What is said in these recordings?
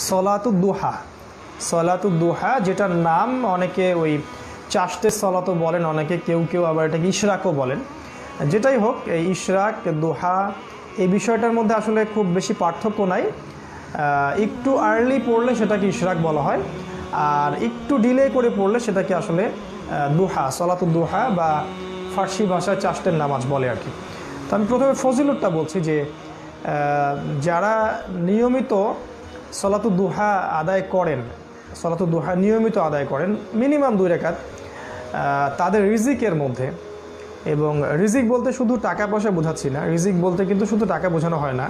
সলাতুদ্দুহা, সলাতুদ্দুহা যেটার নাম অনেকে ওই চাষতের সলাতও বলেন, অনেকে কেউ কেউ আবার এটাকে ইশরাকও বলেন। যেটাই হোক, এই ইশরাক দোহা এই বিষয়টার মধ্যে আসলে খুব বেশি পার্থক্য নাই। একটু আর্লি পড়লে সেটাকে ইশরাক বলা হয়, আর একটু ডিলে করে পড়লে সেটাকে আসলে দোহা, সলাতুদ্দোহা বা ফার্সি ভাষায় চাষতের নামাজ বলে আর কি। তো আমি প্রথমে ফজিলতটা বলছি যে যারা নিয়মিত সলাতুদ্দোহা আদায় করেন, সলাতুদ্দোহা নিয়মিত আদায় করেন মিনিমাম 2 রাকাত, তাদের রিজিকের মধ্যে, এবং রিজিক বলতে শুধু টাকা পয়সা বোঝাচ্ছি না, রিজিক বলতে কিন্তু শুধু টাকা বোঝানো হয় না।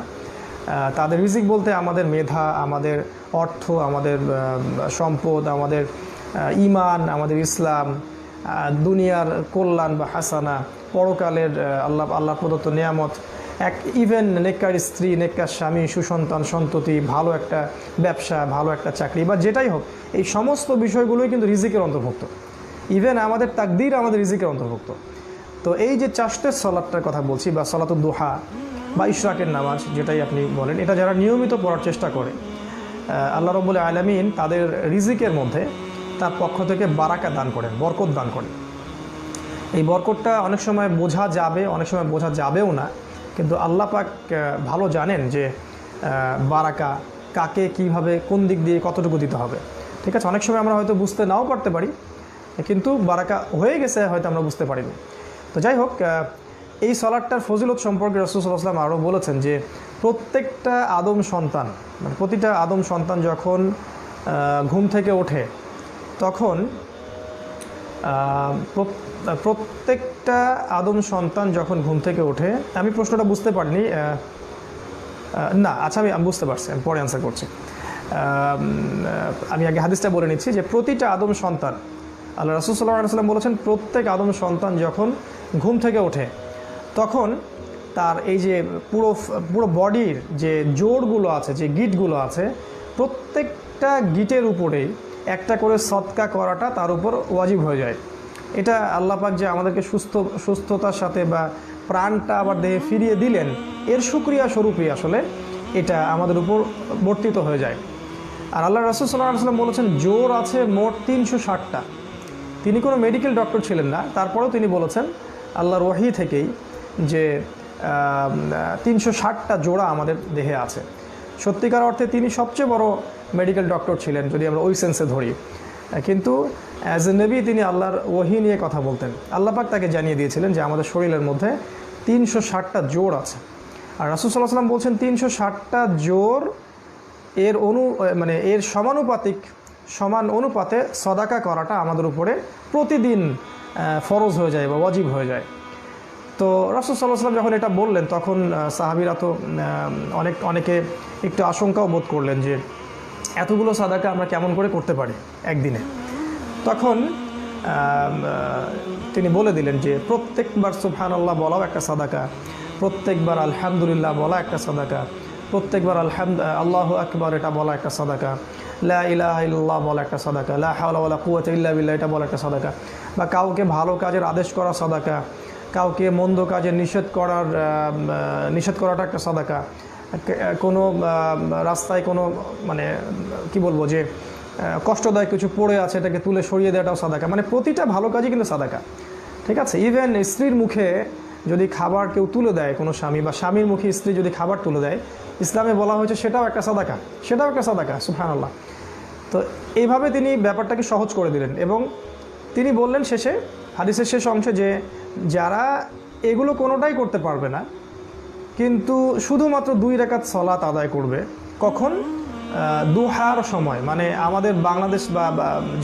তাদের রিজিক বলতে আমাদের মেধা, আমাদের অর্থ, আমাদের সম্পদ, আমাদের ঈমান, আমাদের ইসলাম, দুনিয়ার কল্যাণ বা হাসানা, পরকালের আল্লাহ প্রদত্ত নিয়ামত, ইভেন নেককার স্ত্রী, নেককার স্বামী, সুসন্তান সন্ততি, ভালো একটা ব্যবসা, ভালো একটা চাকরি বা যেটাই হোক, এই সমস্ত বিষয়গুলোই কিন্তু রিজিকের অন্তর্ভুক্ত। ইভেন আমাদের তাকদীর আমাদের রিজিকের অন্তর্ভুক্ত। তো এই যে চাষতের সলাতটার কথা বলছি বা সলাতুদ্দোহা বা ইশরাকের নামাজ যেটাই আপনি বলেন, এটা যারা নিয়মিত পড়ার চেষ্টা করে, আল্লাহ রাব্বুল আলামিন তাদের রিজিকের মধ্যে তার পক্ষ থেকে বারাকা দান করেন, বরকত দান করেন। এই বরকতটা অনেক সময় বোঝা যাবে, অনেক সময় বোঝা যাবেও না, কিন্তু আল্লাহ পাক ভালো জানেন যে বারাকা কাকে কিভাবে কোন দিক দিয়ে কতটুকু দিতে হবে। ঠিক আছে, অনেক সময় আমরা হয়তো বুঝতে নাও পারতে পারি, কিন্তু বারাকা হয়ে গেছে হয়তো আমরা বুঝতে পারিনি। তো যাই হোক, এই সালাতটার ফজিলত সম্পর্কে রাসূল সাল্লাল্লাহু আলাইহি ওয়াসাল্লাম আরও বলেছেন যে প্রত্যেকটা আদম সন্তান, মানে প্রতিটা আদম সন্তান যখন ঘুম থেকে ওঠে, তখন প্রত্যেকটা আদম সন্তান যখন ঘুম থেকে ওঠে, আমি প্রশ্নটা বুঝতে পারিনি, না আচ্ছা আমি বুঝতে পারছি, আমি পরে অ্যান্সার করছি। আমি আগে হাদিসটা বলে নিচ্ছি যে প্রতিটা আদম সন্তান, আল্লাহ রাসূল সাল্লাল্লাহু আলাইহি ওয়াসাল্লাম বলেছেন প্রত্যেক আদম সন্তান যখন ঘুম থেকে ওঠে, তখন তার এই যে পুরো বডির যে জোড়গুলো আছে, যে গিঁটগুলো আছে, প্রত্যেকটা গিঁটের উপরেই একটা করে সদকা করাটা তার উপর ওয়াজিব হয়ে যায়। এটা আল্লাহ পাক যে আমাদেরকে সুস্থতার সাথে বা প্রাণটা আবার দেহে ফিরিয়ে দিলেন, এর শুকরিয়া স্বরূপই আসলে এটা আমাদের উপর বর্তিত হয়ে যায়। আর আল্লাহ রাসূল সাল্লাল্লাহু আলাইহি ওয়াসাল্লাম বলেছেন জোর আছে মোট 360টা। তিনি কোনো মেডিকেল ডক্টর ছিলেন না, তারপরেও তিনি বলেছেন আল্লাহর ওয়াহি থেকেই যে 360টা জোড়া আমাদের দেহে আছে। সত্যিকার অর্থে তিনি সবচেয়ে বড় মেডিকেল ডক্টর ছিলেন যদি আমরা ওই সেন্সে ধরি, কিন্তু অ্যাজ এ নবী তিনি আল্লাহর ওয়াহি নিয়ে কথা বলতেন। আল্লাহ পাক তাকে জানিয়ে দিয়েছিলেন যে আমাদের শরীরের মধ্যে 360টা জোড় আছে। আর রাসূল সাল্লাল্লাহু আলাইহি ওয়াসাল্লাম বলছেন 360টা জোড় এর সমান অনুপাতে সদাকা করাটা আমাদের উপরে প্রতিদিন ফরজ হয়ে যায় বা ওয়াজিব হয়ে যায়। তো রাসূল সাল্লাল্লাহু আলাইহি ওয়াসাল্লাম যখন এটা বললেন, তখন সাহাবীরা তো অনেকে একটু আশঙ্কাও বোধ করলেন যে এতগুলো সাদাকা আমরা কেমন করে করতে পারি একদিনে। তখন তিনি বলে দিলেন যে প্রত্যেকবার সুবহানাল্লাহ বলাও একটা সাদাকা, প্রত্যেকবার আলহামদুলিল্লাহ বলা একটা সাদাকা, প্রত্যেকবার আল্লাহু আকবার এটা বলা একটা সাদাকা, লা ইলাহা ইল্লাল্লাহ বলা একটা সাদাকা, লা হাওলা ওয়ালা কুওয়াতা ইল্লা বিল্লাহ এটা বলা একটা সাদাকা, বা কাউকে ভালো কাজের আদেশ করা সাদাকা, কাউকে মন্দ কাজে নিষেধ করাটা একটা সাদাকা, কোনো রাস্তায় কোনো কি বলবো যে কষ্টদায়ক কিছু পড়ে আছে এটাকে তুলে সরিয়ে দেওয়াটাও সাদাকা। মানে প্রতিটা ভালো কাজই কিন্তু সাদাকা। ঠিক আছে, ইভেন স্ত্রীর মুখে যদি খাবার কেউ তুলে দেয়, কোনো স্বামী বা স্বামীর মুখে স্ত্রী যদি খাবার তুলে দেয়, ইসলামে বলা হয়েছে সেটাও একটা সাদাকা, সুবহানাল্লাহ। তো এইভাবে তিনি ব্যাপারটাকে সহজ করে দিলেন, এবং তিনি বললেন শেষে, হাদিসের শেষ অংশে, যে যারা এগুলো কোনোটাই করতে পারবে না, কিন্তু শুধুমাত্র 2 রাকাত সালাত আদায় করবে, কখন? দুহার সময়, মানে আমাদের বাংলাদেশ বা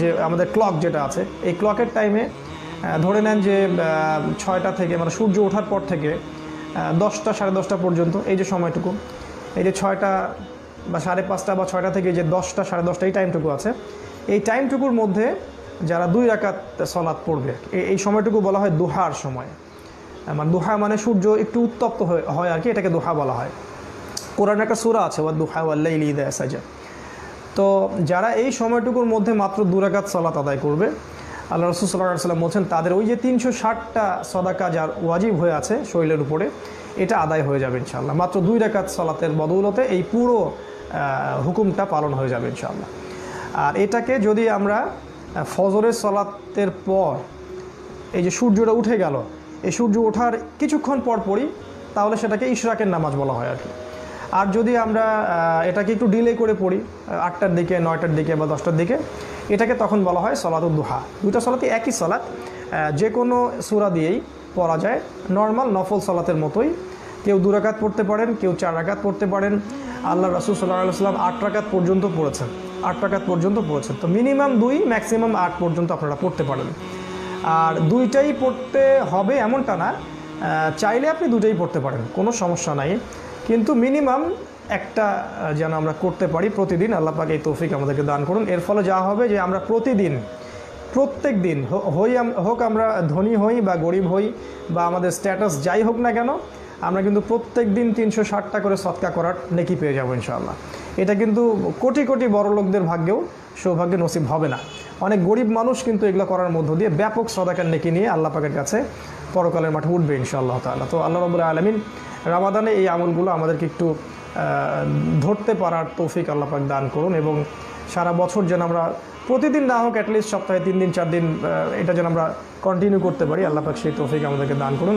যে আমাদের ক্লক যেটা আছে, এই ক্লকের টাইমে ধরে নেন যে 6টা থেকে, মানে সূর্য ওঠার পর থেকে 10টা সাড়ে 10টা পর্যন্ত, এই যে সময়টুকু, এই যে 6টা বা 5:30 বা 6টা থেকে যে 10টা সাড়ে 10টা, এই টাইমটুকু আছে, এই টাইমটুকুর মধ্যে যারা 2 রাকাত সালাত পড়বে, এই সময়টুকু বলা হয় দুহার সময়। মানে দুহা মানে সূর্য একটু উত্তপ্ত হয় আর কি, এটাকে দুহা বলা হয়। কোরআনে একটা সূরা আছে ওয়া দুহা ওয়াল লাইলি ইযা সাজা। তো যারা এই সময়টুকুর মধ্যে মাত্র 2 রাকাত সালাত আদায় করবে, আল্লাহ রাসূল সাল্লাল্লাহু আলাইহি ওয়াসাল্লাম বলছেন তাদের ওই যে 360টা সাদাকা যার ওয়াজিব হয়ে আছে শরীরের উপরে, এটা আদায় হয়ে যাবে ইনশাআল্লাহ, মাত্র 2 রাকাত সালাতের বদৌলতে। এই পুরো হুকুমটা পালন হয়ে যাবে ইনশাআল্লাহ। আর এটাকে যদি আমরা ফজরের সলাতের পর এই যে সূর্যটা উঠে গেল, এই সূর্য ওঠার কিছুক্ষণ পর পরই, তাহলে সেটাকে ইশরাকের নামাজ বলা হয় আর কি। আর যদি আমরা এটাকে একটু ডিলে করে পড়ি 8টার দিকে, 9টার দিকে বা 10টার দিকে, এটাকে তখন বলা হয় সলাতুদ দুহা। দুইটা সলাতই একই সলাত, যে কোনো সূরা দিয়েই পড়া যায়, নর্মাল নফল সলাতের মতোই। কেউ 2 রাকাত পড়তে পারেন, কেউ 4 রাকাত পড়তে পারেন। আল্লাহ রাসূল সাল্লাল্লাহু আলাইহি ওয়াসাল্লাম 8 রাকাত পর্যন্ত পড়েছেন, 8 রাকাত পর্যন্ত পড়েছেন। তো মিনিমাম 2, ম্যাক্সিমাম 8 পর্যন্ত আপনারা পড়তে পারেন। আর দুইটাই পড়তে হবে এমনটা না, চাইলে আপনি দুটোই পড়তে পারেন, কোনো সমস্যা নাই। কিন্তু মিনিমাম একটা যেন আমরা করতে পারি প্রতিদিন। আল্লাহ পাক এই তৌফিক আমাদেরকে দান করুন। এর ফলে যা হবে যে আমরা প্রতিদিন, প্রত্যেক দিন হোক আমরা ধনী হই বা গরিব হই বা আমাদের স্ট্যাটাস যাই হোক না কেন, আমরা কিন্তু প্রত্যেক দিন 360টা করে সদকা করার নেকি পেয়ে যাবো ইনশাআল্লাহ। এটা কিন্তু কোটি কোটি বড় লোকদের ভাগ্যেও সৌভাগ্য নসিব হবে না। অনেক গরিব মানুষ কিন্তু এগুলো করার মধ্য দিয়ে ব্যাপক সদাকার নেকি নিয়ে আল্লাহ পাকের কাছে পরকালের মাঠে উঠবে ইনশাআল্লাহ তাআলা। তো আল্লাহ রাব্বুল আলামিন রমাদানে এই আমলগুলো আমাদেরকে একটু ধরতে পারার তৌফিক আল্লাহ পাক দান করুন, এবং সারা বছর যেন আমরা প্রতিদিন না হোক অ্যাটলিস্ট সপ্তাহে 3 দিন 4 দিন এটা যেন আমরা কন্টিনিউ করতে পারি। আল্লাহ পাক সেই তৌফিক আমাদেরকে দান করুন।